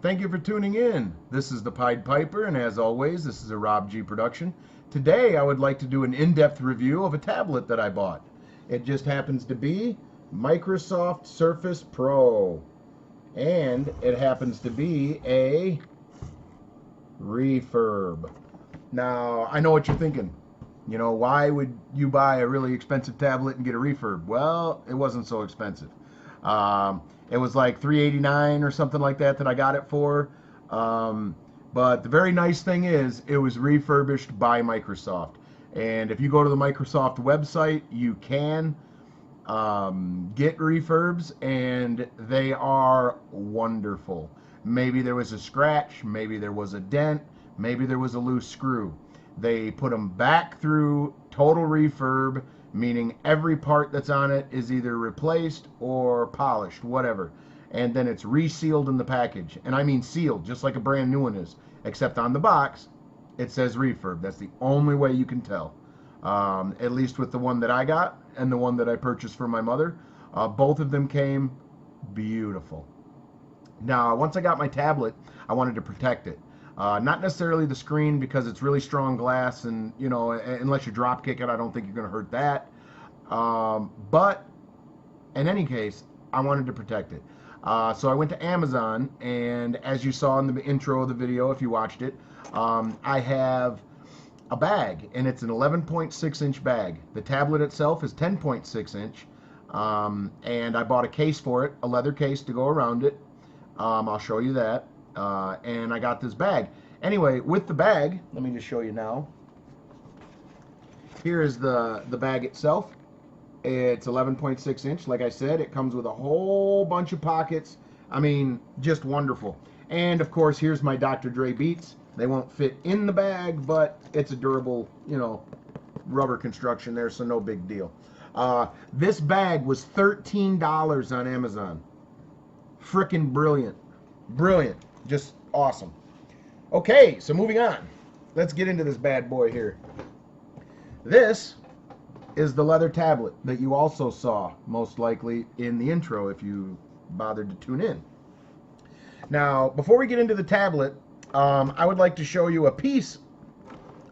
Thank you for tuning in. This is the Pied Piper, and as always, this is a Rob G production. Today, I would like to do an in-depth review of a tablet that I bought. It just happens to be Microsoft Surface Pro, and it happens to be a refurb. Now, I know what you're thinking. You know, why would you buy a really expensive tablet and get a refurb? Well, it wasn't so expensive. It was like $389 or something like that I got it for. But the very nice thing is it was refurbished by Microsoft. And if you go to the Microsoft website, you can get refurbs, and they are wonderful. Maybe there was a scratch, maybe there was a dent, maybe there was a loose screw. They put them back through total refurb, meaning every part that's on it is either replaced or polished, whatever. And then it's resealed in the package. And I mean sealed, just like a brand new one is. Except on the box, it says refurb. That's the only way you can tell. At least with the one that I got and the one that I purchased for my mother. Both of them came beautiful. Now, once I got my tablet, I wanted to protect it. Not necessarily the screen, because it's really strong glass, and you know, unless you drop kick it, I don't think you're going to hurt that. But in any case, I wanted to protect it. So I went to Amazon, and as you saw in the intro of the video, if you watched it, I have a bag, and it's an 11.6 inch bag. The tablet itself is 10.6 inch, and I bought a case for it, a leather case to go around it. I'll show you that. And I got this bag. Anyway, with the bag, let me just show you now. Here is the bag itself. It's 11.6 inch. Like I said, it comes with a whole bunch of pockets. I mean, just wonderful. And of course, here's my Dr. Dre Beats. They won't fit in the bag, but it's a durable, you know, rubber construction there, so no big deal. This bag was $13 on Amazon. Frickin' brilliant. Brilliant. Just awesome. Okay, so moving on. Let's get into this bad boy here. This is the leather tablet that you also saw, most likely, in the intro if you bothered to tune in. Now, before we get into the tablet, I would like to show you a piece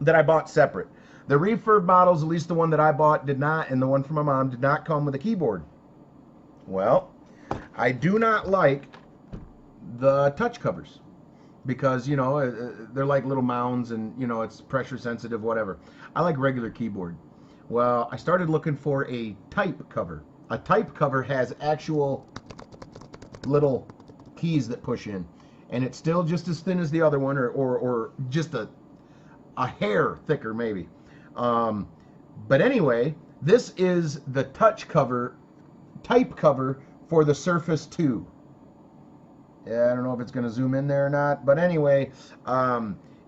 that I bought separate. The refurb models, at least the one that I bought, did not, and the one from my mom, did not come with a keyboard. Well, I do not like the touch covers, because you know they're like little mounds, and you know it's pressure sensitive, whatever. I like regular keyboard. Well, I started looking for a type cover. A type cover has actual little keys that push in, and it's still just as thin as the other one, or just a hair thicker maybe. But anyway, this is the touch cover, type cover for the Surface 2. Yeah, I don't know if it's going to zoom in there or not, but anyway,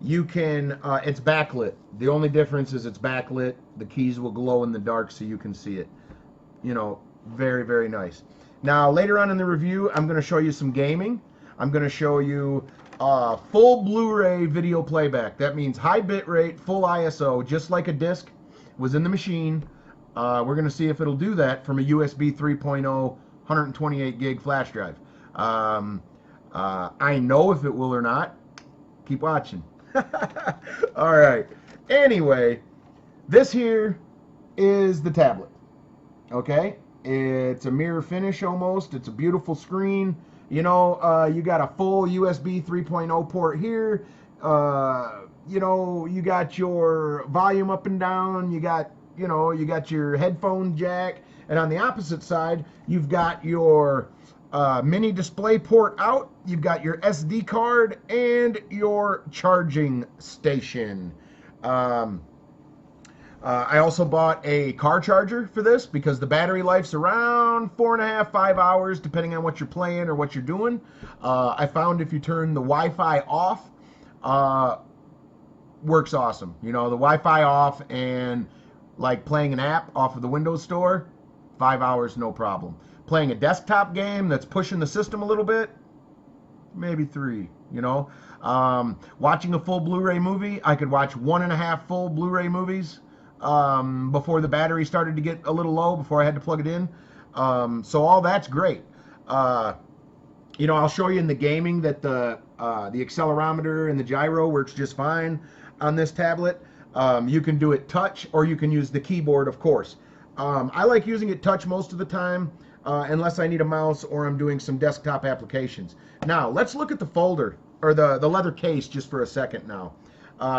you can, it's backlit. The only difference is it's backlit. The keys will glow in the dark so you can see it. You know, very, very nice. Now, later on in the review, I'm going to show you some gaming. I'm going to show you full Blu-ray video playback. That means high bit rate, full ISO, just like a disc was in the machine. We're going to see if it'll do that from a USB 3.0 128 gig flash drive. I know if it will or not. Keep watching. All right. Anyway, this here is the tablet. Okay? It's a mirror finish almost. It's a beautiful screen. You know, you got a full USB 3.0 port here. You know, you got your volume up and down. You got, you know, you got your headphone jack. And on the opposite side, you've got your mini display port out, you've got your SD card, and your charging station. I also bought a car charger for this, because the battery life's around 4.5, 5 hours, depending on what you're playing or what you're doing. I found if you turn the Wi-Fi off, works awesome. You know, the Wi-Fi off and like playing an app off of the Windows Store, 5 hours, no problem. Playing a desktop game that's pushing the system a little bit, maybe 3, you know. Watching a full Blu-ray movie, I could watch 1.5 full Blu-ray movies before the battery started to get a little low, before I had to plug it in. So all that's great. You know, I'll show you in the gaming that the The accelerometer and the gyro works just fine on this tablet. You can do it touch, or you can use the keyboard, of course. I like using it touch most of the time, unless I need a mouse or I'm doing some desktop applications. Now, let's look at the folder, or the leather case, just for a second now.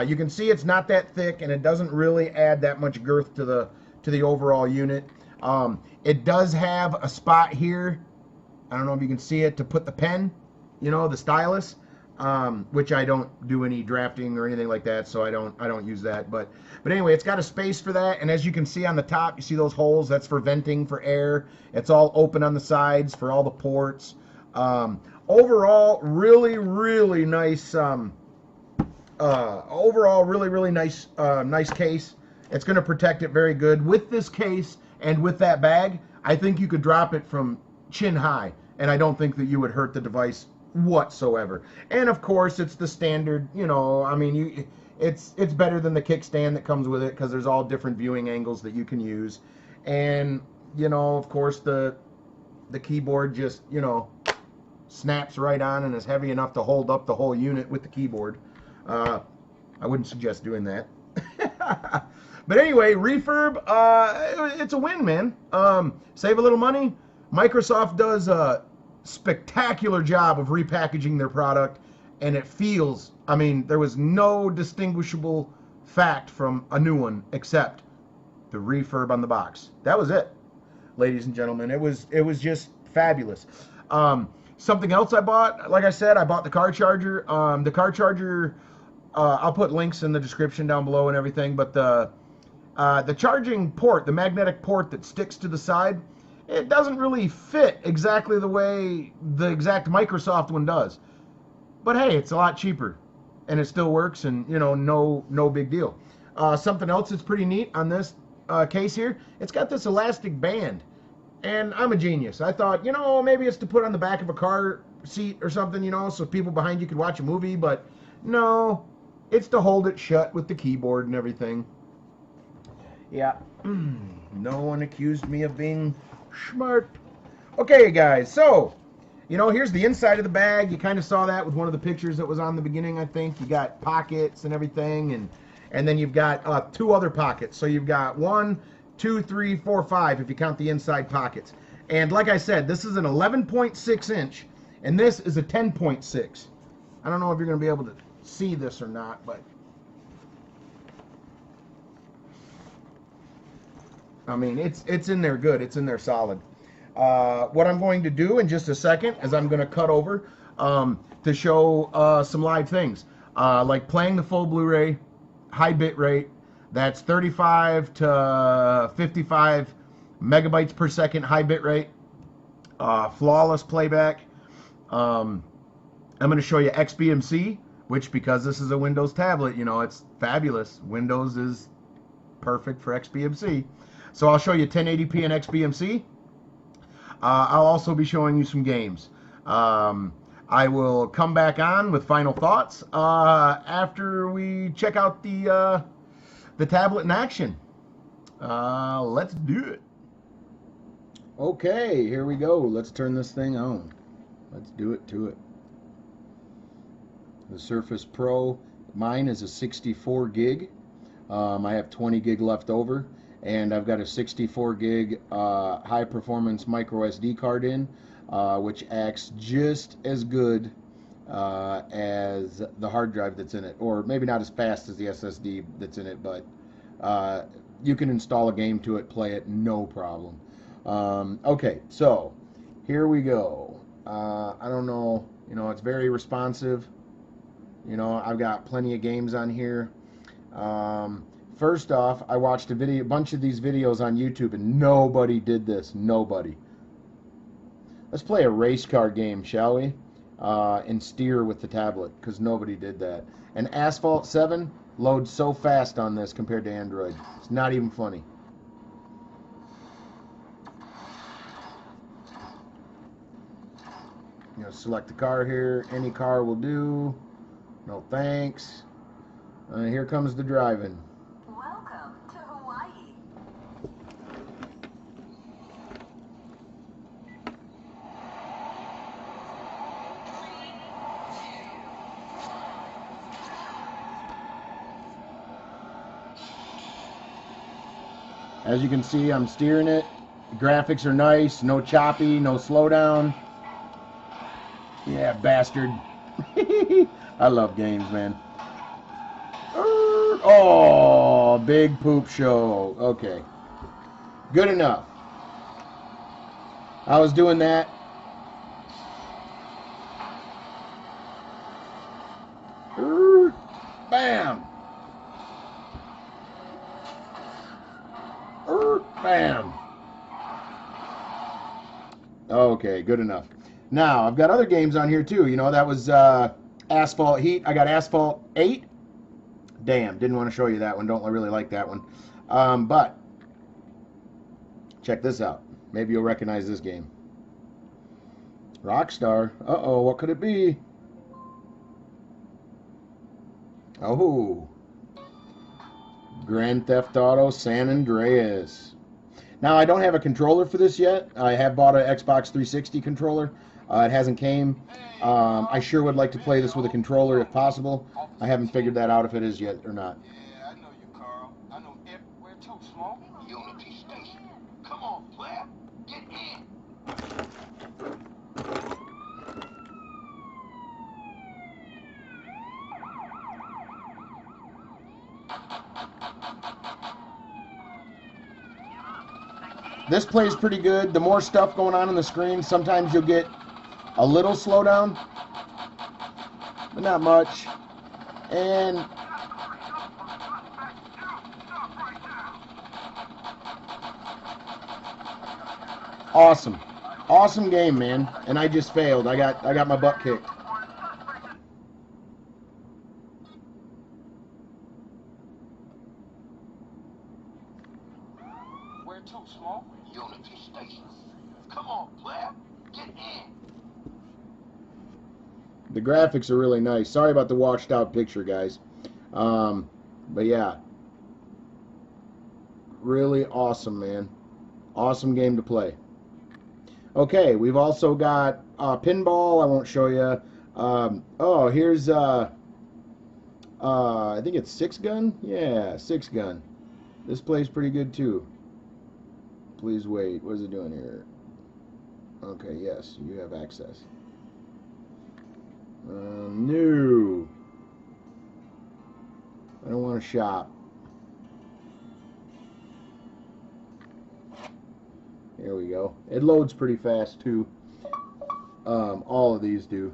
You can see it's not that thick, and it doesn't really add that much girth to the overall unit. It does have a spot here, I don't know if you can see it, to put the pen, the stylus, which I don't do any drafting or anything like that, so I don't use that. But anyway, it's got a space for that, and as you can see on the top, you see those holes? That's for venting for air. It's all open on the sides for all the ports. Overall, really nice. Overall, really nice, nice case. It's going to protect it very good. With this case and with that bag, I think you could drop it from chin high, and I don't think that you would hurt the device whatsoever. And of course, it's the standard, I mean, it's better than the kickstand that comes with it, because there's all different viewing angles that you can use. And of course, the keyboard just snaps right on and is heavy enough to hold up the whole unit with the keyboard. I wouldn't suggest doing that. But anyway, refurb, it's a win, man. Save a little money. Microsoft does a spectacular job of repackaging their product, and it feels, I mean, there was no distinguishable fact from a new one except the refurb on the box. That was it, ladies and gentlemen. It was just fabulous. Something else I bought, like I said, I bought the car charger. The car charger, I'll put links in the description down below and everything, but the charging port, the magnetic port that sticks to the side, it doesn't really fit exactly the way the exact Microsoft one does. But hey, it's a lot cheaper, and it still works, and no big deal. Something else that's pretty neat on this case here, it's got this elastic band. And I'm a genius. I thought, maybe it's to put on the back of a car seat or something, so people behind you could watch a movie. But no, it's to hold it shut with the keyboard and everything. Yeah, no one accused me of being smart. Okay, guys, so, here's the inside of the bag. You kind of saw that with one of the pictures that was on the beginning, I think. You got pockets and everything, and then you've got two other pockets. So you've got 1, 2, 3, 4, 5, if you count the inside pockets. And like I said, this is an 11.6 inch, and this is a 10.6. I don't know if you're going to be able to see this or not, but I mean, it's in there good. It's in there solid. What I'm going to do in just a second is I'm going to cut over to show some live things, like playing the full Blu-ray, high bit rate. That's 35 to 55 megabytes per second high bit rate. Flawless playback. I'm going to show you XBMC, which, because this is a Windows tablet, it's fabulous. Windows is perfect for XBMC. So I'll show you 1080p and XBMC. I'll also be showing you some games. I will come back on with final thoughts after we check out the tablet in action. Let's do it. Okay, here we go. Let's turn this thing on. Let's do it to it. The Surface Pro, mine is a 64 gig. I have 20 gig left over, and I've got a 64 gig high performance micro SD card in, which acts just as good as the hard drive that's in it, or maybe not as fast as the SSD that's in it, but you can install a game to it, play it, no problem. Okay, so here we go. I don't know, it's very responsive. I've got plenty of games on here. First off, I watched a bunch of these videos on YouTube, and nobody did this. Nobody. Let's play a race car game, shall we? And steer with the tablet, because nobody did that. And Asphalt 7 loads so fast on this compared to Android. It's not even funny. Select the car here. Any car will do. No thanks. Here comes the driving. Welcome to Hawaii. As you can see, I'm steering it. The graphics are nice, no choppy, no slowdown. Yeah, bastard. I love games, man. Oh, big poop show. Okay. Good enough. I was doing that. Bam. Bam. Okay, good enough. Now, I've got other games on here too. You know, that was Asphalt Heat. I got Asphalt 8. Damn, didn't want to show you that one. Don't really like that one. But, check this out. Maybe you'll recognize this game. Rockstar. Uh-oh, what could it be? Oh. Grand Theft Auto San Andreas. Now, I don't have a controller for this yet. I have bought an Xbox 360 controller. It hasn't came. I sure would like to play this with a controller if possible. I haven't figured that out if it is yet or not. Yeah, I know you, Carl. I know everywhere too, Smoke. Unity Station. Come on, player. Get in. This plays pretty good. The more stuff going on the screen, sometimes you'll get a little slowdown, but not much. And awesome. Awesome game, man. And I just failed. I got my butt kicked. Where to, Smoke? Unity Station. Come on, player. Get in. The graphics are really nice. Sorry about the washed out picture, guys. But yeah. Really awesome, man. Awesome game to play. Okay, we've also got pinball. I won't show you. Oh, here's I think it's 6-gun. Yeah, 6-gun. This plays pretty good too. Please wait. What is it doing here? Okay, yes, you have access. No. I don't want to shop. Here we go. It loads pretty fast too. All of these do.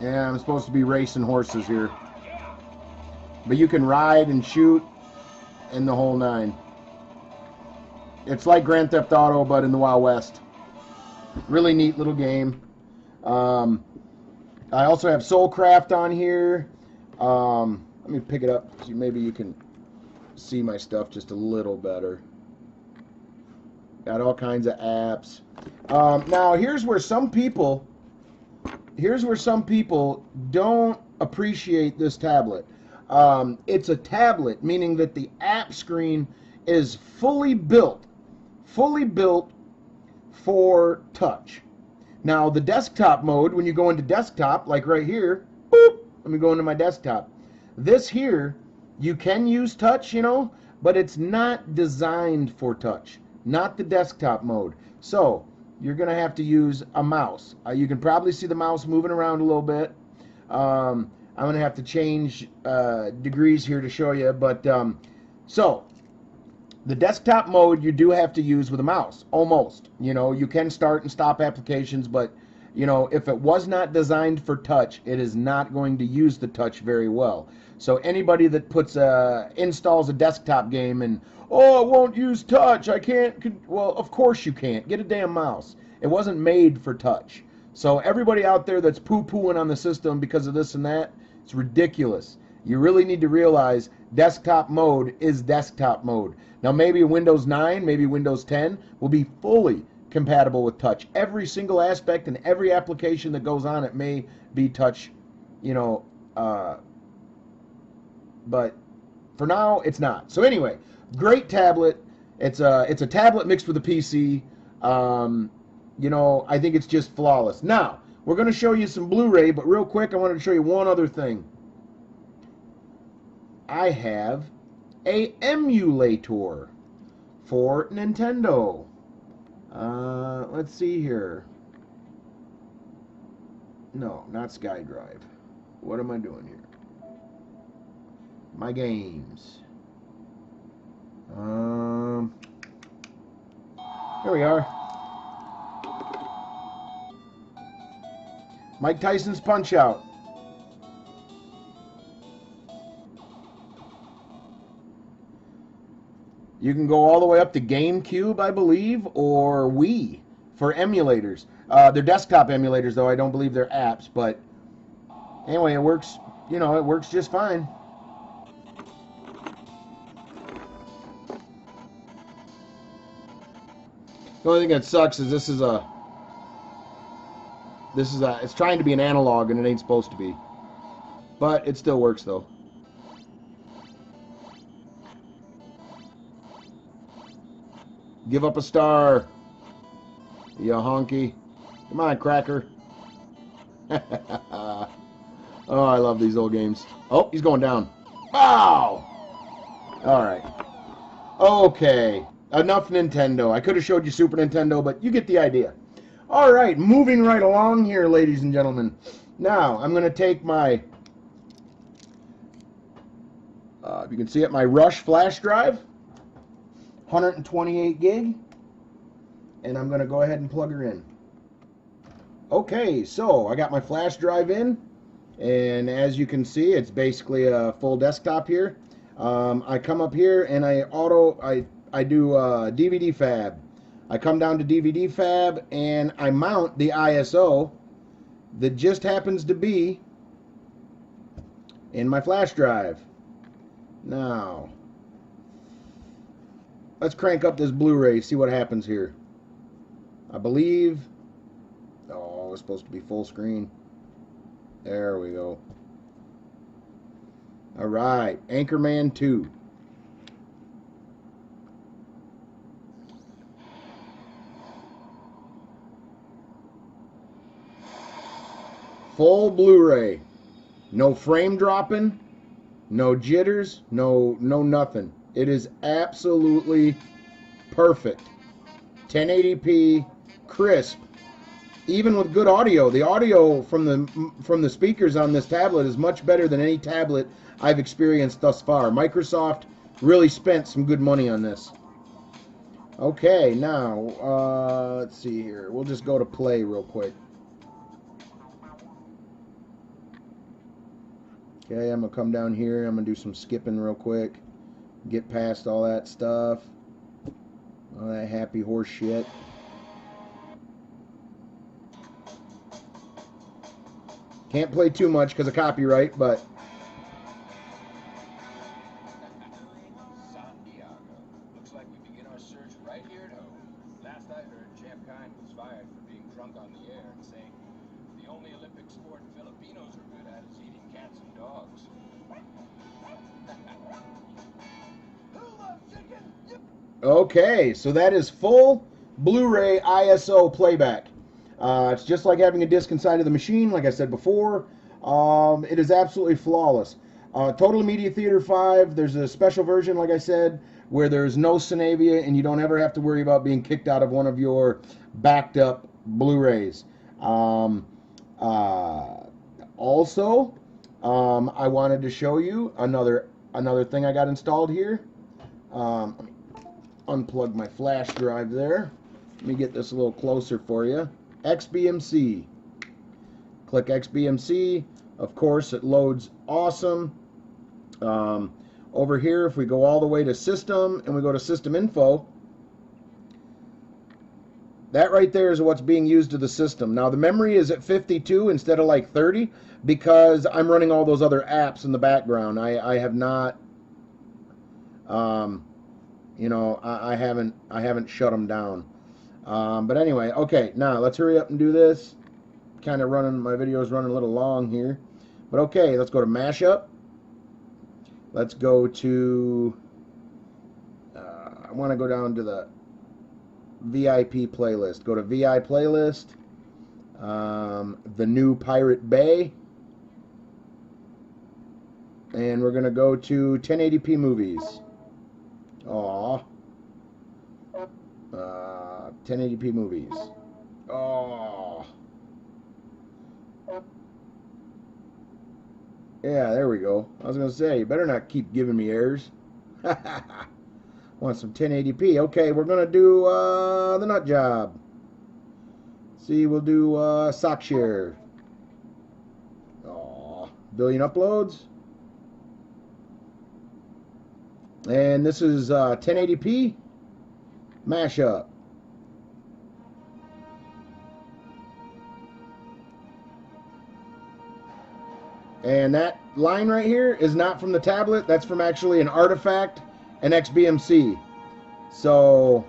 Yeah, I'm supposed to be racing horses here. But you can ride and shoot in the whole nine. It's like Grand Theft Auto, but in the Wild West. Really neat little game. I also have Soulcraft on here. Let me pick it up so maybe you can see my stuff just a little better. Got all kinds of apps. Now here's where some people don't appreciate this tablet. It's a tablet, meaning that the app screen is fully built for touch. Now the desktop mode, when you go into desktop, like right here, boop, let me go into my desktop. This here, you can use touch, you know, but it's not designed for touch, not the desktop mode. So you're gonna have to use a mouse. You can probably see the mouse moving around a little bit. I'm gonna have to change degrees here to show you, but so the desktop mode you do have to use with a mouse, almost. You know, you can start and stop applications, but you know, if it was not designed for touch, it is not going to use the touch very well. So anybody that puts installs a desktop game and, oh, it won't use touch, I can't, well, of course you can't. Get a damn mouse. It wasn't made for touch. So everybody out there that's poo-pooing on the system because of this and that, it's ridiculous. You really need to realize desktop mode is desktop mode. Now maybe Windows 9, maybe Windows 10 will be fully compatible with touch. Every single aspect and every application that goes on it may be touch, you know, but for now it's not. So anyway, great tablet. It's a tablet mixed with a PC. You know, I think it's just flawless. Now we're going to show you some Blu-ray, but real quick I wanted to show you one other thing. I have a emulator for Nintendo. Let's see here. No, not SkyDrive. What am I doing here? My games. Here we are. Mike Tyson's Punch-Out. You can go all the way up to GameCube, I believe, or Wii for emulators. They're desktop emulators, though. I don't believe they're apps, but anyway, it works. You know, it works just fine. The only thing that sucks is it's trying to be an analog and it ain't supposed to be. But it still works though. Give up a star. You honky. Come on, cracker. Oh, I love these old games. Oh, he's going down. Wow! Alright. Okay. Enough Nintendo. I could have showed you Super Nintendo, but you get the idea. Alright, moving right along here, ladies and gentlemen. Now, I'm going to take my, if you can see it, my Rush flash drive. 128 gig. And I'm going to go ahead and plug her in. Okay, so I got my flash drive in. And as you can see, it's basically a full desktop here. I come up here and I do DVD fab. I come down to DVD fab and I mount the ISO that just happens to be in my flash drive. Now, let's crank up this Blu-ray, see what happens here. I believe, oh, it's supposed to be full screen. There we go. All right, Anchorman 2. Full Blu-ray. No frame dropping, no jitters, no nothing. It is absolutely perfect. 1080p, crisp. Even with good audio, the audio from the speakers on this tablet is much better than any tablet I've experienced thus far. Microsoft really spent some good money on this. Okay, now let's see here. We'll just go to play real quick. Okay, I'm gonna come down here. I'm gonna do some skipping real quick. Get past all that stuff. All that happy horse shit. Can't play too much because of copyright, but Santiago. Looks like we begin our search right here at home. Last I heard, Champ Kind was fired for being drunk on the air and saying the only Olympic sport Filipinos are good at is eating cats and dogs. Who loves chicken? okay, so that is full Blu-ray ISO playback. It's just like having a disc inside of the machine, like I said before. It is absolutely flawless. Total Media Theater 5, there's a special version, like I said, where there's no Synavia and you don't ever have to worry about being kicked out of one of your backed up Blu-rays. Also, I wanted to show you another thing I got installed here. Let me unplug my flash drive there. Let me get this a little closer for you. XBMC. Click XBMC. Of course, it loads awesome. Over here, if we go all the way to System and we go to System Info, that right there is what's being used to the system. Now, the memory is at 52 instead of like 30 because I'm running all those other apps in the background. I have not, you know, I haven't shut them down. But anyway, okay, now let's hurry up and do this. Kind of running, my video is running a little long here. But okay, let's go to Mashup. Let's go to, I want to go down to the VIP playlist. Go to VI playlist. The new Pirate Bay. And we're going to go to 1080p movies. Aw. 1080p movies. Oh. Yeah, there we go. I was going to say, you better not keep giving me errors. Want some 1080p. Okay, we're going to do the nut job. See, we'll do sock share. Oh, billion uploads. And this is 1080p mashup. And that line right here is not from the tablet. That's from actually an artifact, an XBMC. So,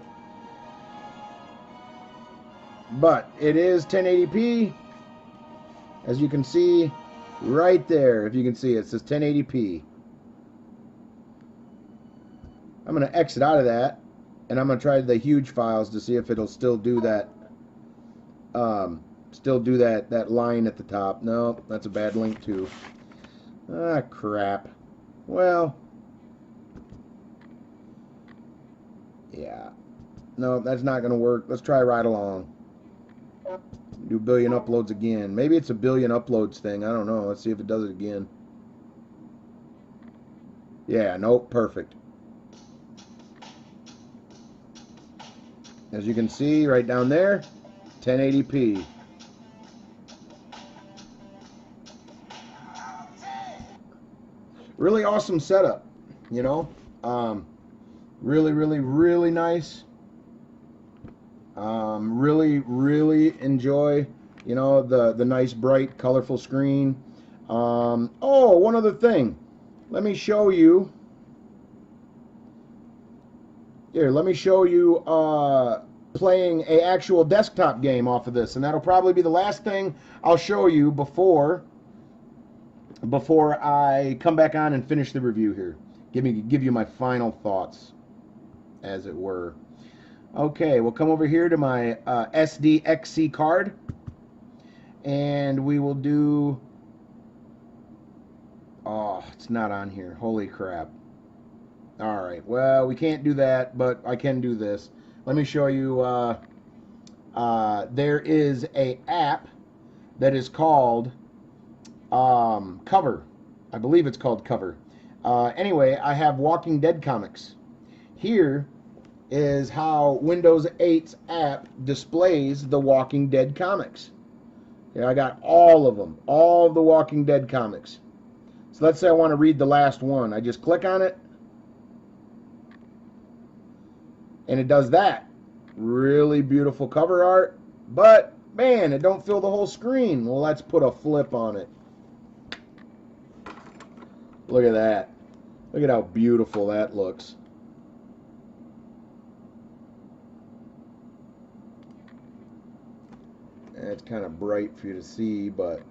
but it is 1080p. As you can see right there, if you can see it says 1080p. I'm going to exit out of that, and I'm going to try the huge files to see if it'll still do that. That line at the top. No, that's a bad link too. Ah, crap. Well, yeah. No, that's not going to work. Let's try right along. Do billion uploads again. Maybe it's a billion uploads thing. I don't know. Let's see if it does it again. Yeah, nope, perfect. As you can see right down there, 1080p. Really awesome setup, you know. Really, really, really nice. Really enjoy, you know, the nice, bright, colorful screen. Oh, one other thing. Let me show you. Here, let me show you playing a actual desktop game off of this, and that'll probably be the last thing I'll show you before I come back on and finish the review here. Give you my final thoughts, as it were. Okay, we'll come over here to my SDXC card, and we will do. Oh, it's not on here. Holy crap. All right, well, we can't do that, but I can do this. Let me show you. There is a app that is called Cover. I believe it's called Cover. Anyway, I have Walking Dead comics. Here is how Windows 8's app displays the Walking Dead comics. Yeah, I got all of them, all of the Walking Dead comics. So let's say I want to read the last one. I just click on it, and it does that. Really beautiful cover art, but man, it don't fill the whole screen. Well, let's put a flip on it. Look at that. Look at how beautiful that looks. It's kind of bright for you to see, but,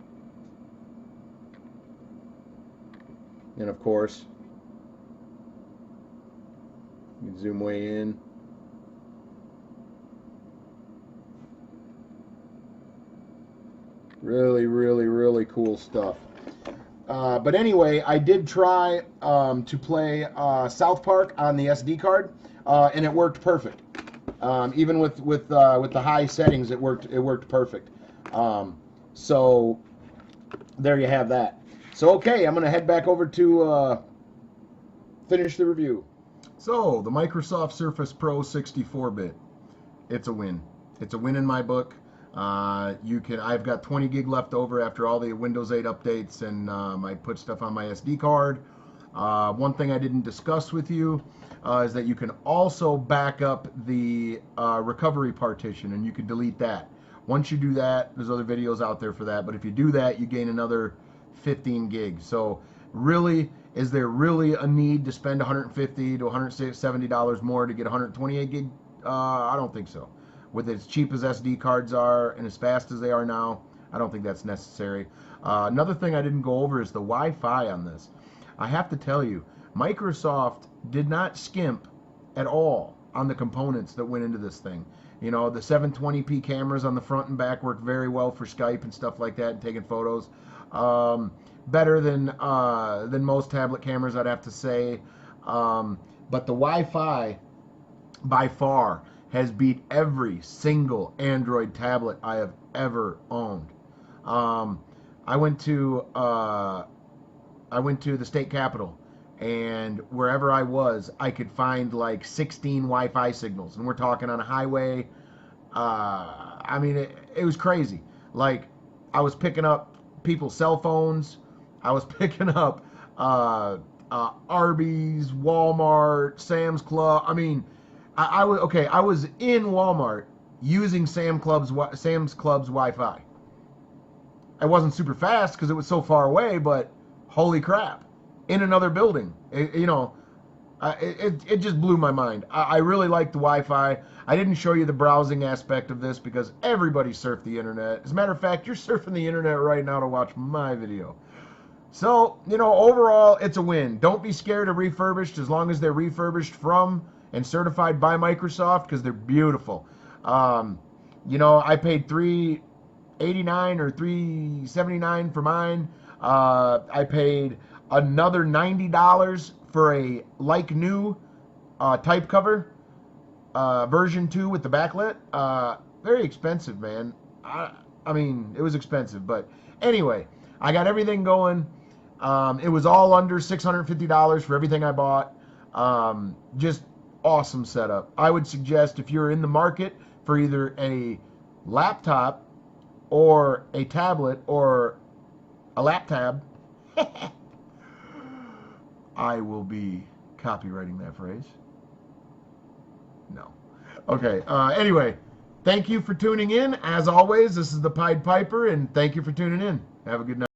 and of course, you can zoom way in. Really, really, really cool stuff. But anyway, I did try to play South Park on the SD card, and it worked perfect. Even with the high settings, it worked perfect. So there you have that. So okay, I'm gonna head back over to finish the review. So the Microsoft Surface Pro 64-bit, it's a win. It's a win in my book. I've got 20 gig left over after all the Windows 8 updates, and I put stuff on my SD card. One thing I didn't discuss with you is that you can also back up the recovery partition, and you can delete that. Once you do that, there's other videos out there for that, but if you do that, you gain another 15 gigs. So really, is there really a need to spend $150 to $170 more to get 128 gig? I don't think so. With as cheap as SD cards are and as fast as they are now, I don't think that's necessary. Another thing I didn't go over is the Wi-Fi on this. I have to tell you, Microsoft did not skimp at all on the components that went into this thing. You know, the 720p cameras on the front and back work very well for Skype and stuff like that and taking photos. Better than most tablet cameras, I'd have to say. But the Wi-Fi, by far, has beat every single Android tablet I have ever owned. I went to the state capitol, and wherever I was, I could find like 16 Wi-Fi signals, and we're talking on a highway. I mean, it was crazy. Like, I was picking up people's cell phones. I was picking up Arby's, Walmart, Sam's Club. I mean, I was in Walmart using Sam's Club's Wi-Fi. It wasn't super fast because it was so far away, but holy crap, in another building. It just blew my mind. I really like the Wi-Fi. I didn't show you the browsing aspect of this because everybody surfed the internet. As a matter of fact, you're surfing the internet right now to watch my video. So, overall, it's a win. Don't be scared of refurbished as long as they're refurbished from and certified by Microsoft, because they're beautiful. I paid $389 or $379 for mine. I paid another $90 for a like new type cover, version 2 with the backlit. Very expensive, man. I mean, it was expensive, but anyway, I got everything going. It was all under $650 for everything I bought. Just awesome setup. I would suggest, if you're in the market for either a laptop or a tablet or a laptop, I will be copywriting that phrase. No. Okay. Anyway, thank you for tuning in. As always, this is the Pied Piper, and thank you for tuning in. Have a good night.